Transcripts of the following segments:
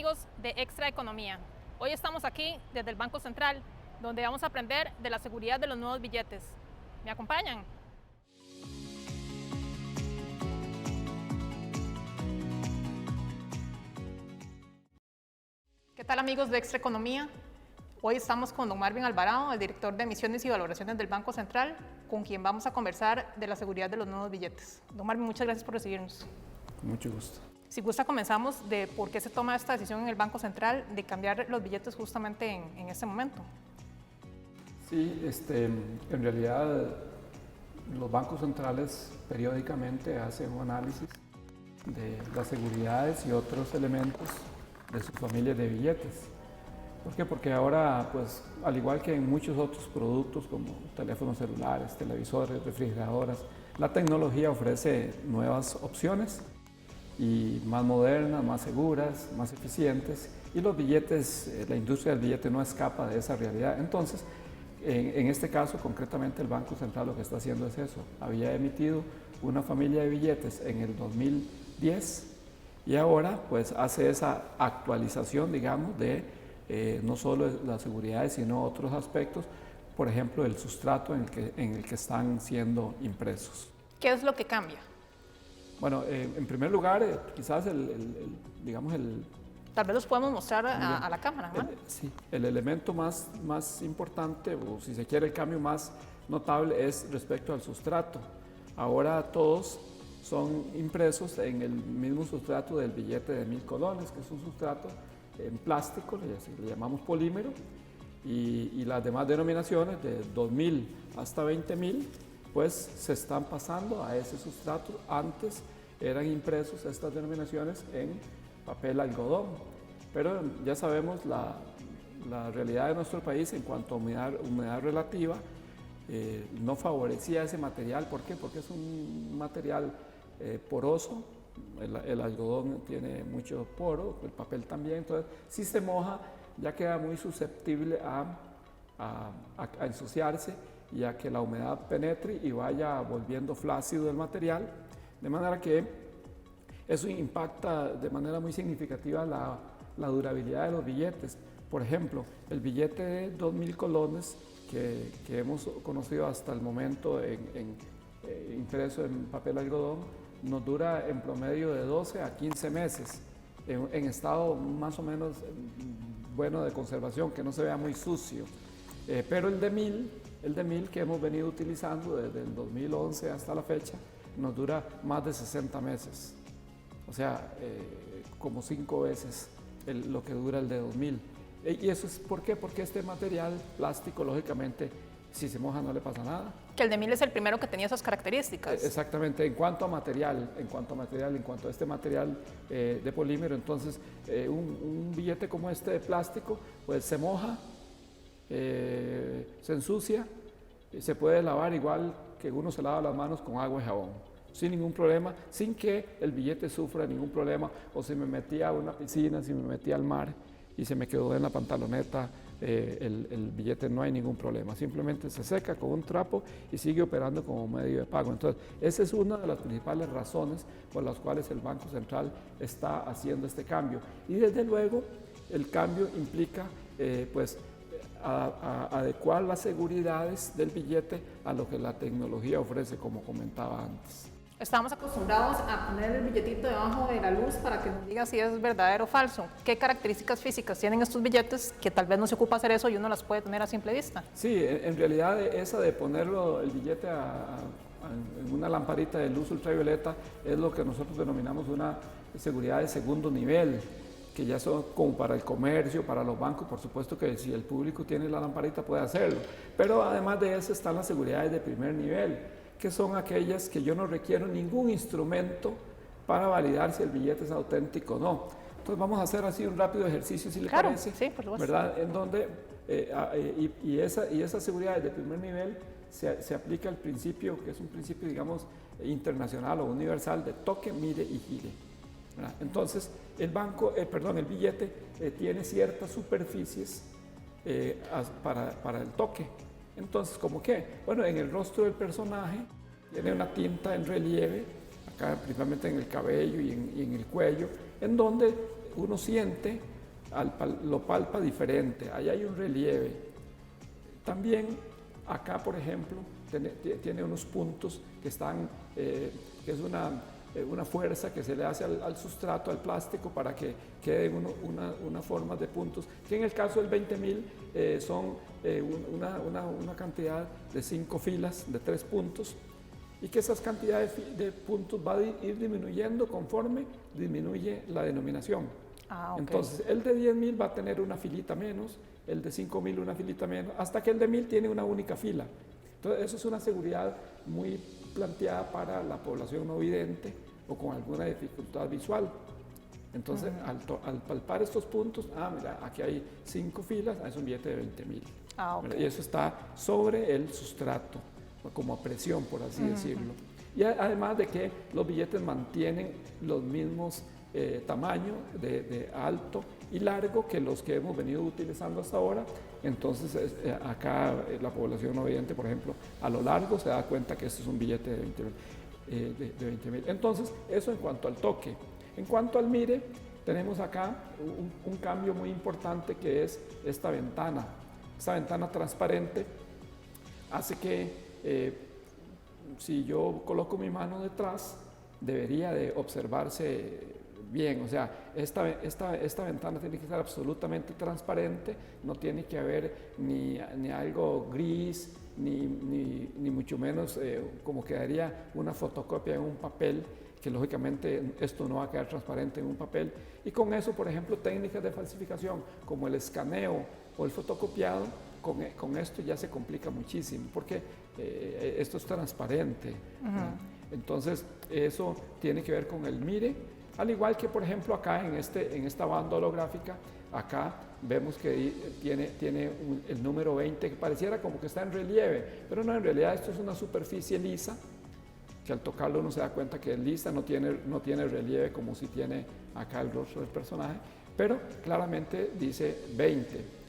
amigos de Extra Economía? Hoy estamos aquí desde el Banco Central, donde vamos a aprender de la seguridad de los nuevos billetes. ¿Me acompañan? ¿Qué tal, amigos de Extra Economía? Hoy estamos con don Marvin Alvarado, el director de emisiones y valoraciones del Banco Central, con quien vamos a conversar de la seguridad de los nuevos billetes. Don Marvin, muchas gracias por recibirnos. Con mucho gusto. Si gusta, comenzamos de por qué se toma esta decisión en el Banco Central de cambiar los billetes justamente en este momento. Sí, en realidad los bancos centrales periódicamente hacen un análisis de las seguridades y otros elementos de sus familias de billetes. ¿Por qué? Porque ahora, pues, al igual que en muchos otros productos como teléfonos celulares, televisores, refrigeradoras, la tecnología ofrece nuevas opciones y más modernas, más seguras, más eficientes, y los billetes, la industria del billete no escapa de esa realidad. Entonces, en este caso, concretamente, el Banco Central lo que está haciendo es eso. Había emitido una familia de billetes en el 2010 y ahora pues hace esa actualización, digamos, de no solo las seguridades, sino otros aspectos, por ejemplo, el sustrato en el que están siendo impresos. ¿Qué es lo que cambia? Bueno, en primer lugar, quizás Tal vez los podemos mostrar a la cámara, ¿no? Sí, el elemento más importante, o si se quiere el cambio más notable, es respecto al sustrato. Ahora todos son impresos en el mismo sustrato del billete de 1000 colones, que es un sustrato en plástico, le llamamos polímero, y las demás denominaciones de 2000 hasta 20000, pues se están pasando a ese sustrato. Antes eran impresos estas denominaciones en papel algodón, pero ya sabemos la realidad de nuestro país en cuanto a humedad relativa no favorecía ese material. ¿Por qué? Porque es un material poroso, el algodón tiene mucho poro, el papel también, entonces si se moja ya queda muy susceptible a ensuciarse y a que la humedad penetre y vaya volviendo flácido el material, de manera que eso impacta de manera muy significativa la durabilidad de los billetes. Por ejemplo, el billete de 2000 colones que hemos conocido hasta el momento impreso en papel algodón nos dura en promedio de 12 a 15 meses en estado más o menos bueno de conservación, que no se vea muy sucio. Pero el de 1000 que hemos venido utilizando desde el 2011 hasta la fecha nos dura más de 60 meses. O sea, como 5 veces lo que dura el de 2000. ¿Y eso es por qué? Porque este material plástico, lógicamente, si se moja no le pasa nada. Que el de 1000 es el primero que tenía esas características. Exactamente, en cuanto a este material de polímero, entonces un billete como este de plástico, pues se moja, se ensucia, se puede lavar igual que uno se lava las manos con agua y jabón, sin ningún problema, sin que el billete sufra ningún problema, o si me metí a una piscina, si me metí al mar y se me quedó en la pantaloneta el billete, no hay ningún problema, simplemente se seca con un trapo y sigue operando como medio de pago. Entonces, esa es una de las principales razones por las cuales el Banco Central está haciendo este cambio. Y desde luego, el cambio implica adecuar las seguridades del billete a lo que la tecnología ofrece, como comentaba antes. Estamos acostumbrados a poner el billetito debajo de la luz para que nos diga si es verdadero o falso. ¿Qué características físicas tienen estos billetes que tal vez no se ocupa hacer eso y uno las puede tener a simple vista? Sí, en realidad esa de ponerlo el billete en una lamparita de luz ultravioleta es lo que nosotros denominamos una seguridad de segundo nivel, que ya son como para el comercio, para los bancos. Por supuesto que si el público tiene la lamparita puede hacerlo, pero además de eso están las seguridades de primer nivel, que son aquellas que yo no requiero ningún instrumento para validar si el billete es auténtico o no. Entonces vamos a hacer así un rápido ejercicio, si le parece, sí, por supuesto, ¿verdad? En donde esas seguridades de primer nivel se aplica el principio, que es un principio, digamos, internacional o universal, de toque, mire y gire, ¿verdad? Entonces el billete tiene ciertas superficies para el toque. Entonces, ¿cómo qué? Bueno, en el rostro del personaje tiene una tinta en relieve, acá principalmente en el cabello y en el cuello, en donde uno siente lo palpa diferente, ahí hay un relieve. También acá, por ejemplo, tiene unos puntos que están, que es una fuerza que se le hace al sustrato, al plástico, para que quede una forma de puntos, que en el caso del 20.000 son una cantidad de 5 filas de 3 puntos, y que esas cantidades de puntos va a ir disminuyendo conforme disminuye la denominación. Ah, okay. Entonces, el de 10.000 va a tener una filita menos, el de 5.000 una filita menos, hasta que el de 1.000 tiene una única fila. Entonces, eso es una seguridad muy planteada para la población no vidente o con alguna dificultad visual. Entonces, al palpar estos puntos, mira, aquí hay 5 filas, es un billete de 20.000. Okay. Y eso está sobre el sustrato, como a presión, por así decirlo. Y además de que los billetes mantienen los mismos tamaños de alto y largo que los que hemos venido utilizando hasta ahora. Entonces, acá la población no vidente, por ejemplo, a lo largo se da cuenta que este es un billete de 20.000. Entonces, eso en cuanto al toque. En cuanto al mire, tenemos acá un cambio muy importante, que es esta ventana. Esta ventana transparente hace que si yo coloco mi mano detrás, debería de observarse bien. O sea, esta ventana tiene que estar absolutamente transparente, no tiene que haber ni algo gris, ni mucho menos como quedaría una fotocopia en un papel, que lógicamente esto no va a quedar transparente en un papel. Y con eso, por ejemplo, técnicas de falsificación como el escaneo o el fotocopiado, con esto ya se complica muchísimo, porque esto es transparente. Entonces, eso tiene que ver con el mire, al igual que, por ejemplo, acá en esta banda holográfica, acá vemos que tiene el número 20, que pareciera como que está en relieve, pero no, en realidad esto es una superficie lisa, que al tocarlo uno se da cuenta que es lisa, no tiene relieve como si tiene acá el rostro del personaje, pero claramente dice 20.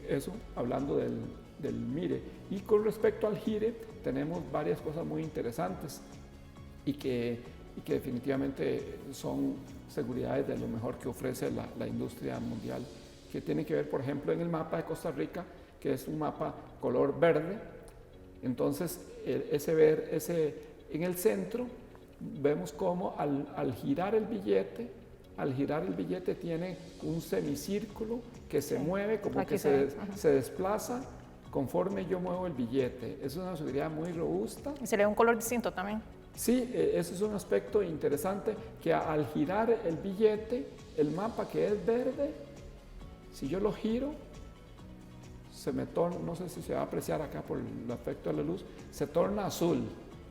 Eso hablando del mire. Y con respecto al gire, tenemos varias cosas muy interesantes y que definitivamente son seguridades de lo mejor que ofrece la industria mundial, que tiene que ver, por ejemplo, en el mapa de Costa Rica, que es un mapa color verde. Entonces, en el centro vemos cómo al girar el billete tiene un semicírculo que se mueve, como que se desplaza conforme yo muevo el billete. Es una seguridad muy robusta. Y se le da un color distinto también. Sí, ese es un aspecto interesante, que al girar el billete, el mapa que es verde, si yo lo giro, se me torna, no sé si se va a apreciar acá por el efecto de la luz, se torna azul.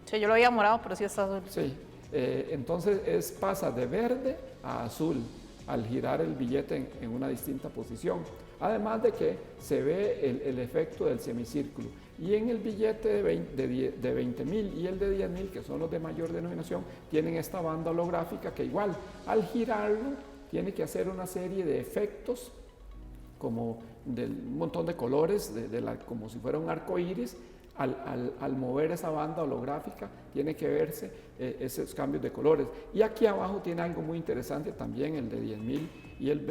Sí, yo lo había morado, pero sí está azul. Sí, entonces pasa de verde a azul al girar el billete en una distinta posición. Además de que se ve el efecto del semicírculo. Y en el billete de 20.000 y el de 10.000, que son los de mayor denominación, tienen esta banda holográfica que igual al girarlo tiene que hacer una serie de efectos, como un montón de colores, como si fuera un arco iris. Al mover esa banda holográfica tiene que verse esos cambios de colores. Y aquí abajo tiene algo muy interesante también, el de 10.000 y el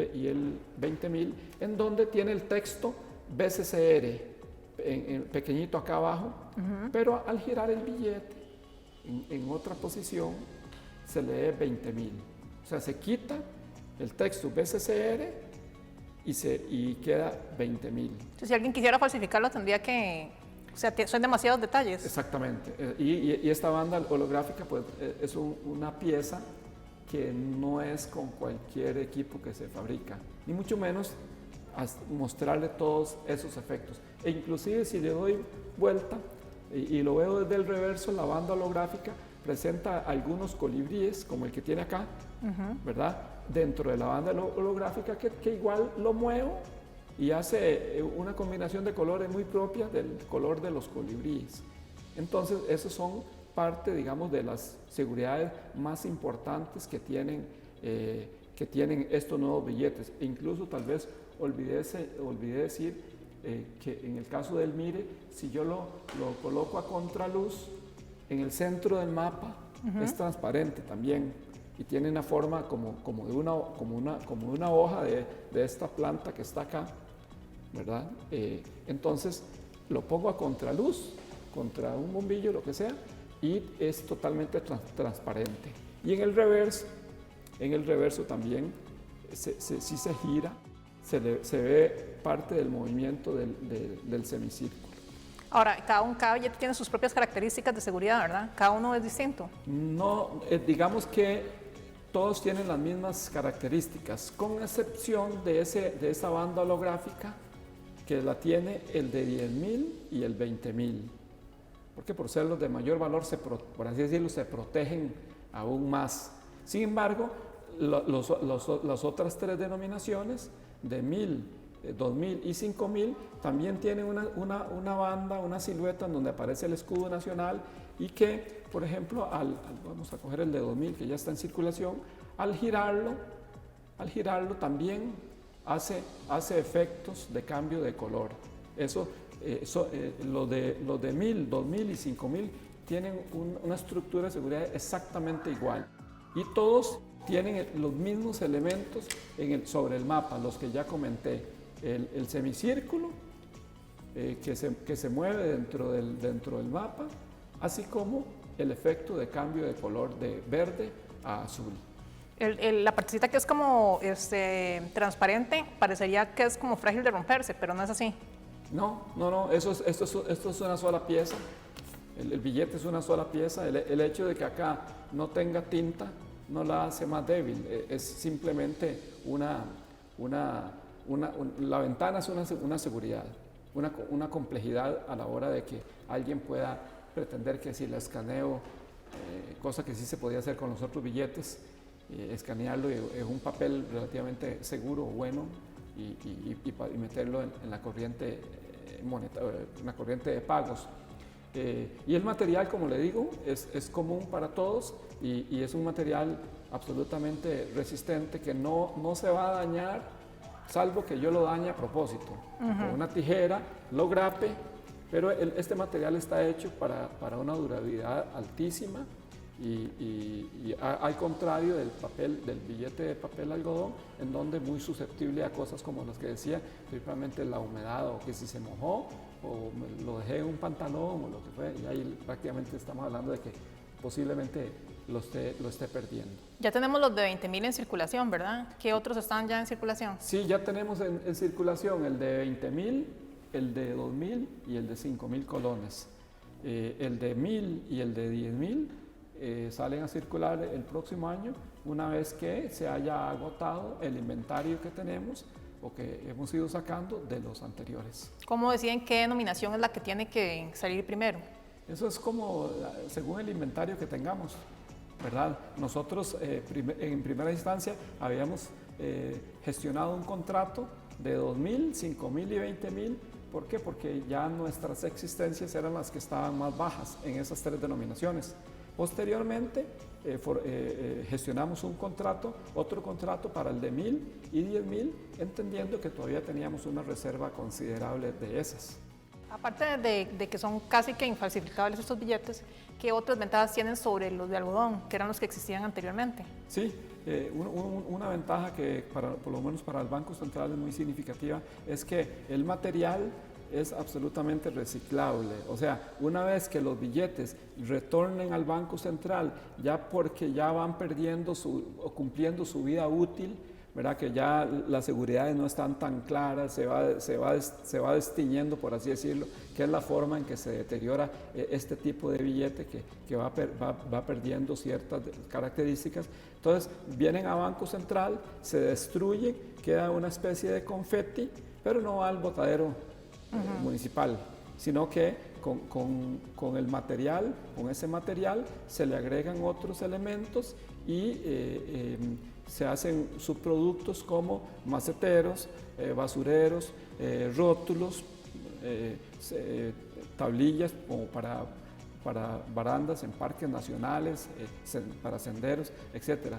20.000, en donde tiene el texto BCCR en pequeñito acá abajo, pero al girar el billete en otra posición se lee 20.000. O sea, se quita el texto BCCR y queda 20.000. Entonces, si alguien quisiera falsificarlo, tendría que... O sea, son demasiados detalles. Exactamente. Y esta banda holográfica, pues, es una pieza que no es con cualquier equipo que se fabrica, ni mucho menos mostrarle todos esos efectos. E inclusive si le doy vuelta y lo veo desde el reverso, la banda holográfica presenta algunos colibríes, como el que tiene acá, ¿verdad? Dentro de la banda holográfica, que igual lo muevo y hace una combinación de colores muy propia del color de los colibríes. Entonces, esos son parte, digamos, de las seguridades más importantes que tienen estos nuevos billetes. E incluso, tal vez, olvidé decir que en el caso del mire, si yo lo coloco a contraluz, en el centro del mapa es transparente también. y tiene una forma como de una hoja de esta planta que está acá, ¿verdad? Entonces lo pongo a contraluz, contra un bombillo, lo que sea, y es totalmente transparente. Y en el reverso también, si se gira, se ve parte del movimiento del semicírculo. Ahora, cada billete tiene sus propias características de seguridad, ¿verdad? Cada uno es distinto. No, digamos que todos tienen las mismas características, con excepción de esa banda holográfica que la tiene el de 10.000 y el 20.000. Porque por ser los de mayor valor, por así decirlo, se protegen aún más. Sin embargo, las otras tres denominaciones, de 1.000, 2.000 y 5.000, también tienen una banda, una silueta en donde aparece el escudo nacional y que, por ejemplo, vamos a coger el de 2.000 que ya está en circulación, al girarlo también hace efectos de cambio de color. Los de 1.000, 2.000 y 5.000 tienen una estructura de seguridad exactamente igual y todos tienen los mismos elementos sobre el mapa, los que ya comenté. El semicírculo que se mueve dentro del mapa, así como el efecto de cambio de color de verde a azul. La partecita que es como transparente parecería que es como frágil de romperse, pero no es así. No, esto es una sola pieza. El billete es una sola pieza. El hecho de que acá no tenga tinta no la hace más débil. Es simplemente la ventana es una seguridad, una complejidad a la hora de que alguien pueda pretender que si la escaneo, cosa que sí se podía hacer con los otros billetes, escanearlo es un papel relativamente seguro, bueno, y meterlo en la corriente en la corriente de pagos. Y el material, como le digo, es común para todos y es un material absolutamente resistente que no se va a dañar, salvo que yo lo dañe a propósito. Con una tijera, lo grape, pero este material está hecho para una durabilidad altísima y al contrario del billete de papel algodón, en donde muy susceptible a cosas como las que decía, principalmente la humedad o que si se mojó o lo dejé en un pantalón o lo que fue, y ahí prácticamente estamos hablando de que posiblemente lo esté perdiendo. Ya tenemos los de 20.000 en circulación, ¿verdad? ¿Qué otros están ya en circulación? Sí, ya tenemos en circulación el de 20.000, el de 2.000 y el de 5.000 colones. El de 1.000 y el de 10.000 salen a circular el próximo año, una vez que se haya agotado el inventario que tenemos o que hemos ido sacando de los anteriores. ¿Cómo deciden qué denominación es la que tiene que salir primero? Eso es como según el inventario que tengamos, ¿verdad? Nosotros en primera instancia habíamos gestionado un contrato de 2.000, 5.000 y 20.000. ¿Por qué? Porque ya nuestras existencias eran las que estaban más bajas en esas tres denominaciones. Posteriormente gestionamos otro contrato para el de 1.000 y 10.000, entendiendo que todavía teníamos una reserva considerable de esas. Aparte de que son casi que infalsificables estos billetes, ¿qué otras ventajas tienen sobre los de algodón, que eran los que existían anteriormente? Sí, una ventaja que por lo menos para el Banco Central es muy significativa es que el material es absolutamente reciclable. O sea, una vez que los billetes retornen al Banco Central, ya porque ya van perdiendo o cumpliendo su vida útil, ¿verdad? Que ya las seguridades no están tan claras, se va destiñendo, por así decirlo, que es la forma en que se deteriora este tipo de billete que va perdiendo ciertas características. Entonces vienen a Banco Central, se destruye, queda una especie de confeti, pero no va al botadero municipal, sino que con el material, con ese material se le agregan otros elementos y se hacen subproductos como maceteros, basureros, rótulos, tablillas como para barandas en parques nacionales, para senderos, etc.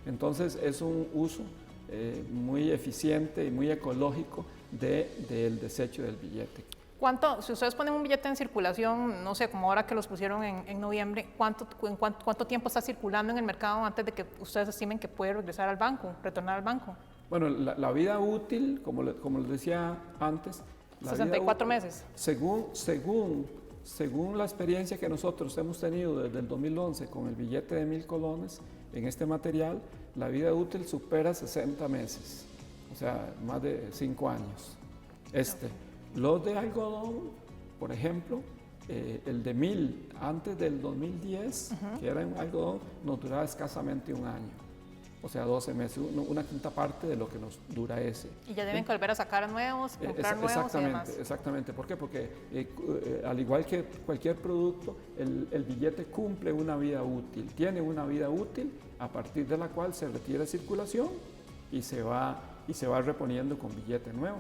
Entonces es un uso muy eficiente y muy ecológico del desecho del billete. Si ustedes ponen un billete en circulación, no sé, como ahora que los pusieron en noviembre, ¿cuánto tiempo está circulando en el mercado antes de que ustedes estimen que puede regresar al banco, retornar al banco? Bueno, la vida útil, como les decía antes, 64 meses. Según la experiencia que nosotros hemos tenido desde el 2011 con el billete de 1.000 colones en este material, la vida útil supera 60 meses, o sea, más de 5 años. Los de algodón, por ejemplo, el de 1.000 antes del 2010, que era en algodón, nos duraba escasamente un año. O sea, 12 meses, una quinta parte de lo que nos dura ese. Y ya deben volver a sacar nuevos, comprar nuevos y demás. Exactamente. ¿Por qué? Porque al igual que cualquier producto, el billete cumple una vida útil, tiene una vida útil a partir de la cual se retira de circulación y se va reponiendo con billete nuevo.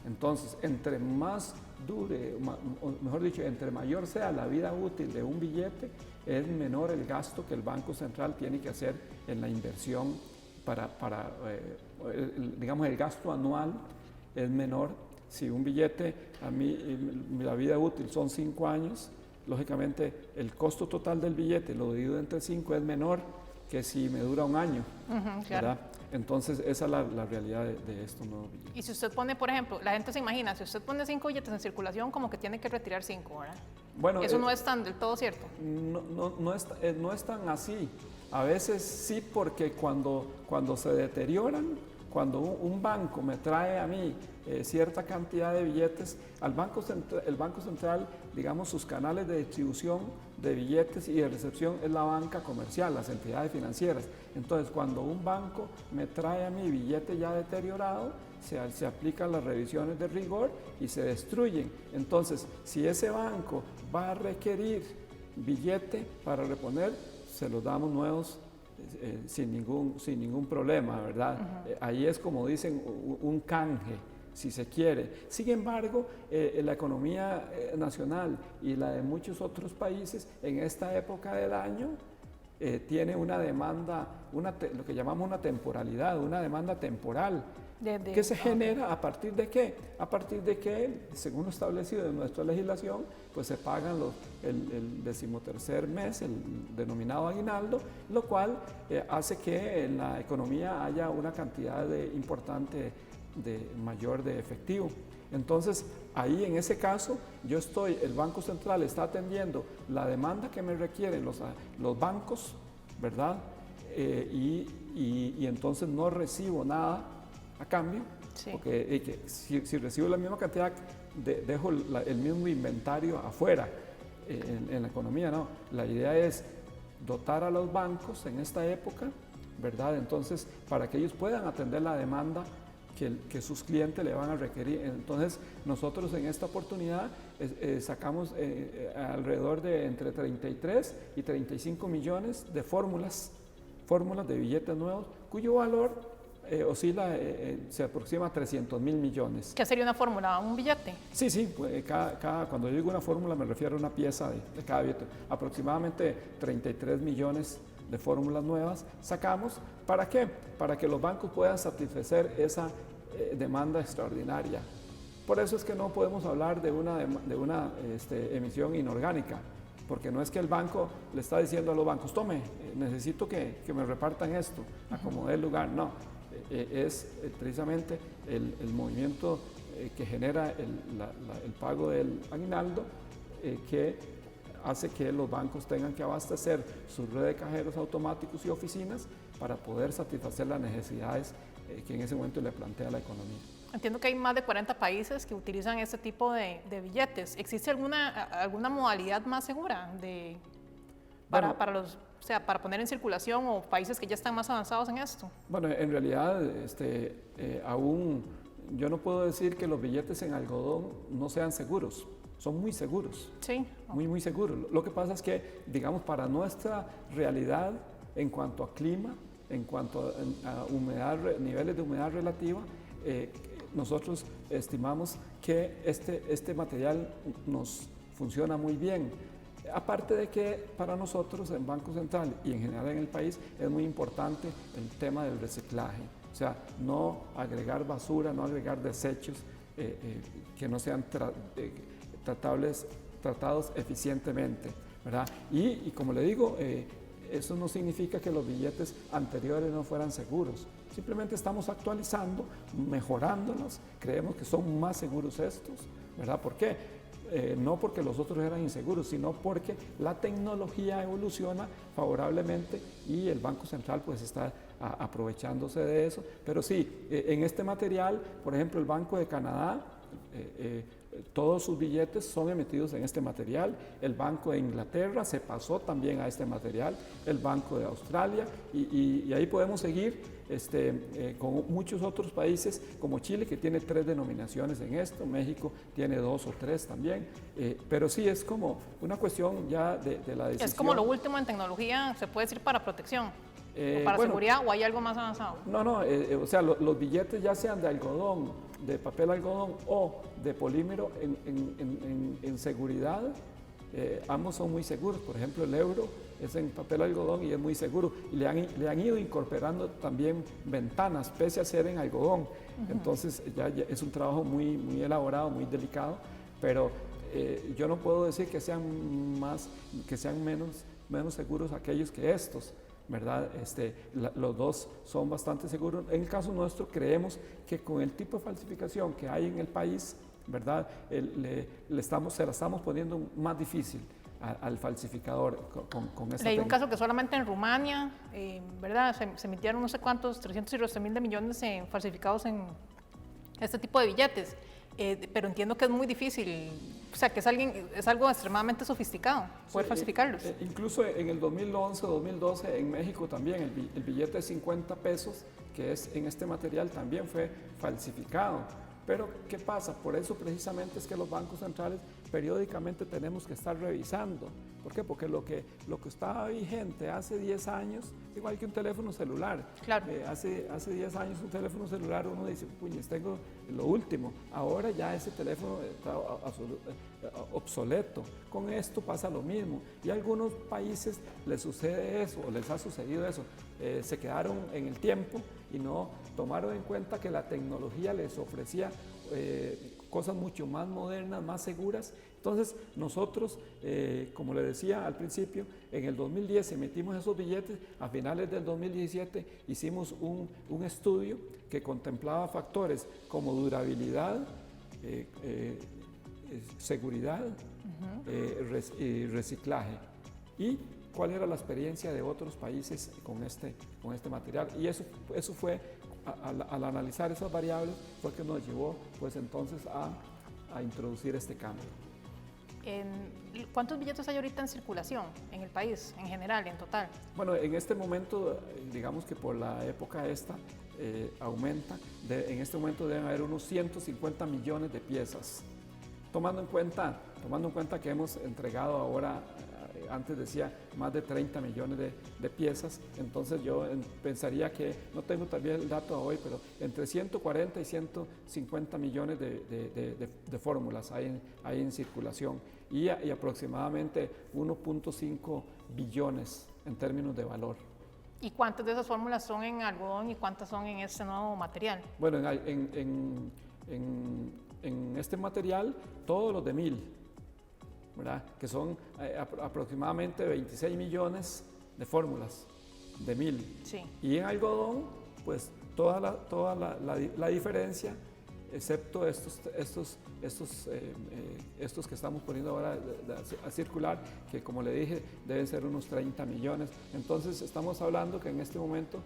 Entonces, entre más dure, o mejor dicho, entre mayor sea la vida útil de un billete, es menor el gasto que el Banco Central tiene que hacer en la inversión digamos, el gasto anual es menor. Si un billete, a mí, la vida útil son 5 años, lógicamente el costo total del billete, lo dividido entre 5, es menor que si me dura un año, claro. ¿verdad? Entonces, esa es la realidad de estos nuevos billetes. Y si usted pone, por ejemplo, la gente se imagina, si usted pone 5 billetes en circulación, como que tiene que retirar 5, ¿verdad? Bueno, eso no es tan del todo cierto. No es tan así. A veces sí, porque cuando se deterioran, cuando un banco me trae a mí cierta cantidad de billetes, el Banco Central, digamos, sus canales de distribución de billetes y de recepción es la banca comercial, las entidades financieras. Entonces, cuando un banco me trae a mí billete ya deteriorado, se aplican las revisiones de rigor y se destruyen. Entonces, si ese banco va a requerir billete para reponer, se los damos nuevos sin ningún problema, ¿verdad? Ahí es, como dicen, un canje, si se quiere. Sin embargo, la economía nacional y la de muchos otros países en esta época del año tiene una demanda, lo que llamamos una temporalidad, una demanda temporal. ¿Qué se genera? ¿A partir de qué? A partir de que, según lo establecido en nuestra legislación, pues se pagan el 13º mes, el denominado aguinaldo, lo cual hace que en la economía haya una cantidad importante mayor de efectivo. Entonces, ahí en ese caso, el Banco Central está atendiendo la demanda que me requieren los bancos, ¿verdad? Y entonces no recibo nada a cambio, sí. Porque si recibo la misma cantidad, dejo el mismo inventario afuera en la economía, ¿no? La idea es dotar a los bancos en esta época, ¿verdad? Entonces, para que ellos puedan atender la demanda que sus clientes le van a requerir. Entonces, nosotros en esta oportunidad sacamos alrededor de entre 33 y 35 millones de fórmulas de billetes nuevos, cuyo valor oscila, se aproxima a 300.000 millones. ¿Qué sería una fórmula? ¿Un billete? Sí, pues cuando yo digo una fórmula me refiero a una pieza de cada billete. Aproximadamente 33 millones de fórmulas nuevas sacamos. ¿Para qué? Para que los bancos puedan satisfacer esa demanda extraordinaria. Por eso es que no podemos hablar de una emisión inorgánica, porque no es que el banco le está diciendo a los bancos, tome, necesito que me repartan esto, acomode el lugar. No. Es precisamente el movimiento que genera el pago del aguinaldo que hace que los bancos tengan que abastecer su red de cajeros automáticos y oficinas para poder satisfacer las necesidades que en ese momento le plantea la economía. Entiendo que hay más de 40 países que utilizan este tipo de billetes. ¿Existe alguna modalidad más segura para poner en circulación, o países que ya están más avanzados en esto? Bueno, en realidad aún yo no puedo decir que los billetes en algodón no sean seguros. Son muy seguros. Sí. Muy seguros. Lo que pasa es que, digamos, para nuestra realidad en cuanto a clima, en cuanto a humedad, niveles de humedad relativa, nosotros estimamos que este material nos funciona muy bien. Aparte de que para nosotros en Banco Central y en general en el país es muy importante el tema del reciclaje. O sea, no agregar basura, no agregar desechos que no sean tratados eficientemente, ¿verdad? Y como le digo, eso no significa que los billetes anteriores no fueran seguros. Simplemente estamos actualizando, mejorándolos. Creemos que son más seguros estos, ¿verdad? ¿Por qué? No porque los otros eran inseguros, sino porque la tecnología evoluciona favorablemente y el Banco Central pues está aprovechándose de eso. Pero sí, en este material, por ejemplo, el Banco de Canadá, todos sus billetes son emitidos en este material. El Banco de Inglaterra se pasó también a este material, el Banco de Australia, y ahí podemos seguir con muchos otros países como Chile, que tiene 3 denominaciones en esto. México tiene 2 o 3 también, pero sí es como una cuestión ya de la decisión. Es como lo último en tecnología, se puede decir, para protección, o para seguridad, o hay algo más avanzado. No, o sea, los billetes ya sean de algodón, de papel algodón o de polímero en seguridad, ambos son muy seguros. Por ejemplo, el euro es en papel algodón y es muy seguro, y le han ido incorporando también ventanas pese a ser en algodón. Entonces ya es un trabajo muy elaborado, muy delicado, pero yo no puedo decir que sean menos seguros aquellos que estos, ¿verdad? Los dos son bastante seguros. En el caso nuestro, creemos que con el tipo de falsificación que hay en el país, ¿verdad? Se la estamos poniendo más difícil al falsificador con esta Hay un caso que solamente en Rumania, ¿verdad? Se emitieron no sé cuántos, 311 mil millones falsificados en este tipo de billetes. Pero entiendo que es muy difícil, o sea, que es algo extremadamente sofisticado poder falsificarlos. Incluso en el 2011 o 2012 en México también el billete de 50 pesos, que es en este material, también fue falsificado. Pero ¿qué pasa? Por eso precisamente es que los bancos centrales periódicamente tenemos que estar revisando. ¿Por qué? Porque lo que estaba vigente hace 10 años, igual que un teléfono celular. Claro. Hace 10 años un teléfono celular, uno dice, puñes, tengo lo último. Ahora ya ese teléfono está obsoleto. Con esto pasa lo mismo. Y a algunos países les sucede eso, o les ha sucedido eso. Se quedaron en el tiempo y no tomaron en cuenta que la tecnología les ofrecía cosas mucho más modernas, más seguras. Entonces nosotros, como le decía al principio, en el 2010 emitimos esos billetes. A finales del 2017 hicimos un estudio que contemplaba factores como durabilidad, seguridad y reciclaje, y cuál era la experiencia de otros países con este material. Y eso fue, al analizar esas variables, fue que nos llevó pues entonces a introducir este cambio. ¿Cuántos billetes hay ahorita en circulación en el país, en general, en total? Bueno, en este momento, digamos que por la época esta, aumenta. En este momento deben haber unos 150 millones de piezas. Tomando en cuenta que hemos entregado ahora, antes decía, más de 30 millones de piezas, entonces yo pensaría que, no tengo también el dato hoy, pero entre 140 y 150 millones de fórmulas hay en circulación, y aproximadamente 1.5 billones en términos de valor. ¿Y cuántas de esas fórmulas son en algodón y cuántas son en este nuevo material? Bueno, en este material, todos los de 1000, ¿verdad? Que son aproximadamente 26 millones de fórmulas de 1000. Sí. Y en algodón, pues toda la diferencia, excepto estos que estamos poniendo ahora a circular, que como le dije, deben ser unos 30 millones. Entonces estamos hablando que en este momento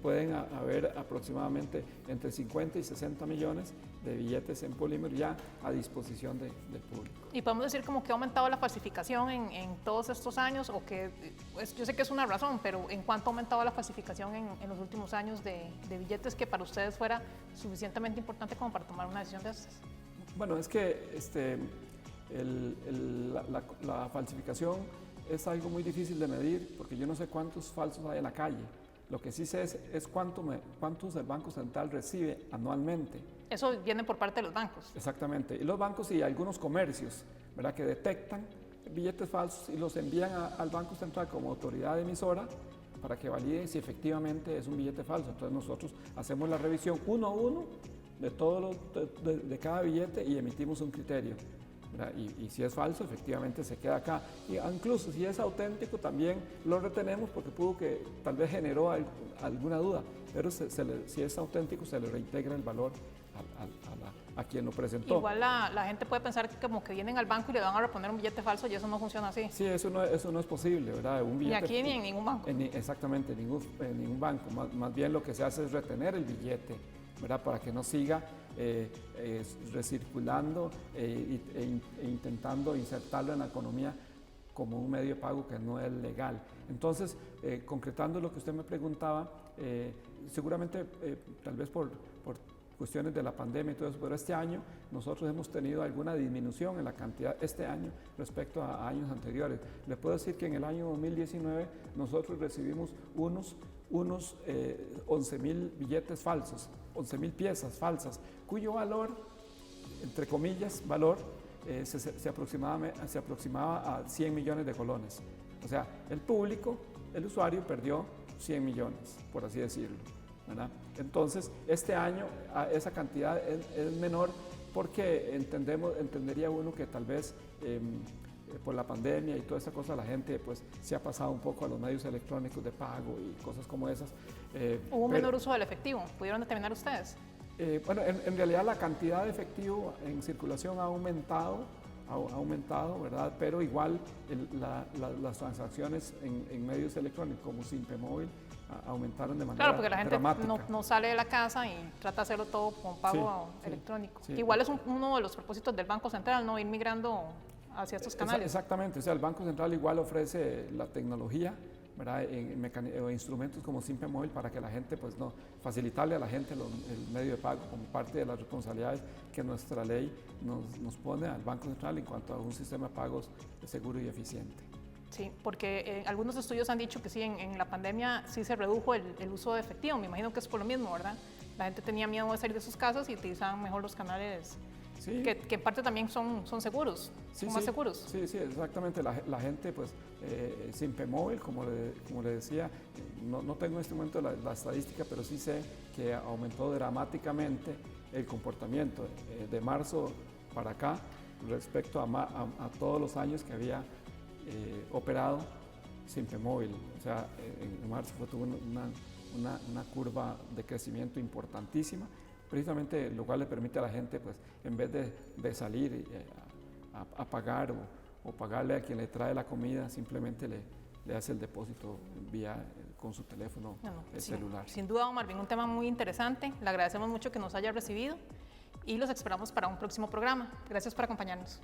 pueden haber aproximadamente entre 50 y 60 millones de billetes en polímero ya a disposición del público. Y podemos decir como que ha aumentado la falsificación en todos estos años, o que, pues, yo sé que es una razón, pero ¿en cuánto ha aumentado la falsificación en los últimos años de billetes que para ustedes fuera suficientemente importante como para tomar una decisión de estas? Bueno, es que la falsificación es algo muy difícil de medir, porque yo no sé cuántos falsos hay en la calle. Lo que sí sé es cuántos el Banco Central recibe anualmente. Eso viene por parte de los bancos. Exactamente. Y los bancos y algunos comercios, ¿verdad?, que detectan billetes falsos y los envían al Banco Central como autoridad emisora para que valide si efectivamente es un billete falso. Entonces nosotros hacemos la revisión uno a uno de cada billete y emitimos un criterio. ¿verdad? Y si es falso, efectivamente se queda acá. Y incluso si es auténtico, también lo retenemos porque pudo que tal vez generó alguna duda, pero si es auténtico, se le reintegra el valor a quien lo presentó. Igual la gente puede pensar que como que vienen al banco y le van a reponer un billete falso y eso no funciona así. Sí, eso no es posible, ¿verdad? Ni aquí ni en ningún banco. Exactamente, en ningún banco. Más bien lo que se hace es retener el billete, ¿verdad? Para que no siga recirculando e intentando insertarlo en la economía como un medio de pago que no es legal. Entonces, concretando lo que usted me preguntaba, seguramente tal vez por cuestiones de la pandemia y todo eso, pero este año nosotros hemos tenido alguna disminución en la cantidad este año respecto a años anteriores. Le puedo decir que en el año 2019 nosotros recibimos unos 11.000 billetes falsos, 11.000 piezas falsas, cuyo valor, entre comillas, valor, se aproximaba a 100 millones de colones. O sea, el público, el usuario perdió 100 millones, por así decirlo, ¿verdad? Entonces, este año esa cantidad es menor porque entendería uno que tal vez por la pandemia y toda esa cosa la gente pues se ha pasado un poco a los medios electrónicos de pago y cosas como esas. ¿Hubo un menor uso del efectivo? ¿Pudieron determinar ustedes? Bueno, en realidad la cantidad de efectivo en circulación ha aumentado, ¿verdad? Pero igual las transacciones en medios electrónicos como Simpemóvil aumentaron de manera dramática. Claro, porque la gente no sale de la casa y trata de hacerlo todo con pago electrónico. Sí. Que igual es uno de los propósitos del Banco Central, ¿no? Ir migrando hacia estos canales. Exactamente, o sea, el Banco Central igual ofrece la tecnología, ¿verdad? En instrumentos como Simpemóvil para que la gente, pues no, facilitarle a la gente el medio de pago como parte de las responsabilidades que nuestra ley nos pone al Banco Central en cuanto a un sistema de pagos seguro y eficiente. Sí, porque algunos estudios han dicho que sí, en la pandemia sí se redujo el uso de efectivo. Me imagino que es por lo mismo, ¿verdad? La gente tenía miedo de salir de sus casas y utilizaban mejor los canales que en parte también son seguros, son más seguros. Sí, exactamente. La gente, pues, Simpemóvil, como le decía, no tengo en este momento la estadística, pero sí sé que aumentó dramáticamente el comportamiento de marzo para acá respecto a todos los años que había operado Simpemóvil. O sea, en marzo tuvo una curva de crecimiento importantísima, precisamente lo cual le permite a la gente, pues, en vez de salir a pagar o pagarle a quien le trae la comida, simplemente le hace el depósito con su teléfono celular. Sin duda, Omar, un tema muy interesante. Le agradecemos mucho que nos haya recibido y los esperamos para un próximo programa. Gracias por acompañarnos.